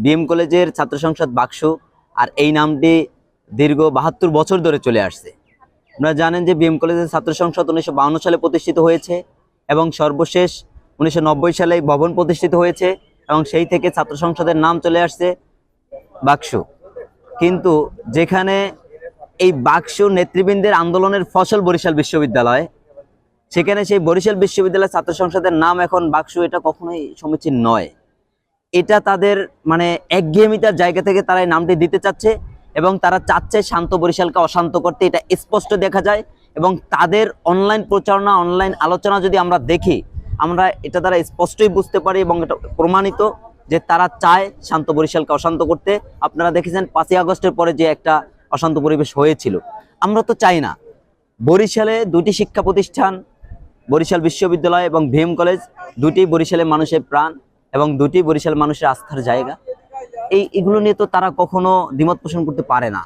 BM কলেজের ছাত্র সংসদ বাকসু, আর এই নামটি দীর্ঘ 72 বছর ধরে চলে আসছে। আপনারা জানেন যে বিএম কলেজের ছাত্র সংসদ 1952 সালে প্রতিষ্ঠিত হয়েছে এবং সর্বশেষ 1990 সালে ভবন প্রতিষ্ঠিত হয়েছে এবং সেই থেকে ছাত্র সংসদের নাম চলে আসছে বাকসু। কিন্তু যেখানে এই বাকসু নেতৃবৃন্দের আন্দোলনের ফসল বরিশাল বিশ্ববিদ্যালয়, সেখানে সেই বরিশাল বিশ্ববিদ্যালয়ের ছাত্র সংসদের নাম এখন বাকসু, এটা কখনোই সমীচীন নয়। এটা তাদের মানে একঘেয়েমিতার জায়গা থেকে তারা এই নামটি দিতে চাচ্ছে এবং তারা চাচ্ছে শান্ত বরিশালকে অশান্ত করতে, এটা স্পষ্ট দেখা যায়। এবং তাদের অনলাইন প্রচারণা, অনলাইন আলোচনা যদি আমরা দেখি, আমরা এটা দ্বারা স্পষ্টই বুঝতে পারি এবং এটা প্রমাণিত যে তারা চায় শান্ত বরিশালকে অশান্ত করতে। আপনারা দেখেছেন 5ই আগস্টের পরে যে একটা অশান্ত পরিবেশ হয়েছিল। আমরা তো চাই না। বরিশালে দুটি শিক্ষা প্রতিষ্ঠান, বরিশাল বিশ্ববিদ্যালয় এবং ভিএম কলেজ, দুটি বরিশালের মানুষের প্রাণ এবং দুটি বরিশাল মানুষের আস্থার জায়গা। এগুলো নিয়ে তো তারা কখনো দ্বিমত পোষণ করতে পারে না।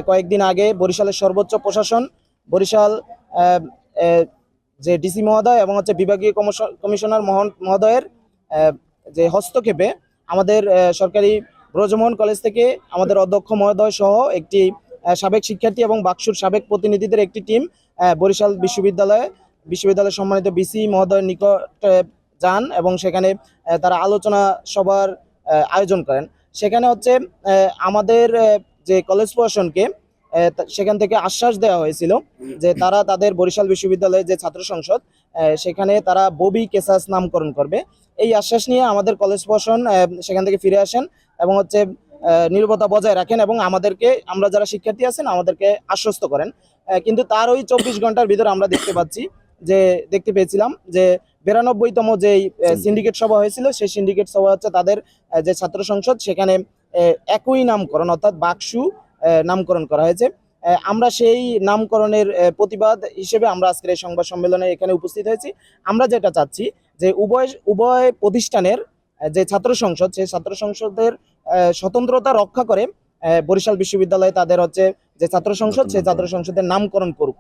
কয়েকদিন আগে বরিশালের সর্বোচ্চ প্রশাসন, বরিশাল আহ, আহ, যে ডিসি মহোদয় এবং বিভাগীয় কমিশনার মহোদয়ের যে হস্তক্ষেপে আমাদের সরকারি ব্রজমোহন কলেজ থেকে আমাদের অধ্যক্ষ মহোদয় সহ একটি সাবেক শিক্ষার্থী এবং বাকসুর সাবেক প্রতিনিধিদের একটি টিম বরিশাল বিশ্ববিদ্যালয়ের সম্মানিত বিসি মহোদয়ের নিকট যান এবং সেখানে তারা আলোচনা সভার আয়োজন করেন। সেখানে আমাদের যে কলেজ প্রশাসনকে সেখান থেকে আশ্বাস দেওয়া হয়েছিল যে তারা তাদের বরিশাল বিশ্ববিদ্যালয়ের যে ছাত্র সংসদ, সেখানে তারা ববি কেসাস নামকরণ করবে। এই আশ্বাস নিয়ে আমাদের কলেজ প্রশাসন সেখান থেকে ফিরে আসেন এবং নীরবতা বজায় রাখেন এবং আমরা যারা শিক্ষার্থী আছেন আমাদেরকে আশ্বস্ত করেন। কিন্তু তার ওই 24 ঘন্টার ভিতরে আমরা দেখতে পেয়েছিলাম যে 92তম যে সিন্ডিকেট সভা হয়েছিল, সেই সিন্ডিকেট সভা তাদের যে ছাত্র সংসদ, সেখানে একই নামকরণ অর্থাৎ বাকসু নামকরণ করা হয়েছে। আমরা সেই নামকরণের প্রতিবাদ হিসেবে আমরা আজকের এই সংবাদ সম্মেলনে এখানে উপস্থিত হয়েছি। আমরা যেটা চাচ্ছি যে উভয় প্রতিষ্ঠানের যে ছাত্র সংসদ, সেই ছাত্র সংসদের স্বতন্ত্রতা রক্ষা করে বরিশাল বিশ্ববিদ্যালয়ে তাদের যে ছাত্র সংসদ, সেই ছাত্র সংসদের নামকরণ করুক।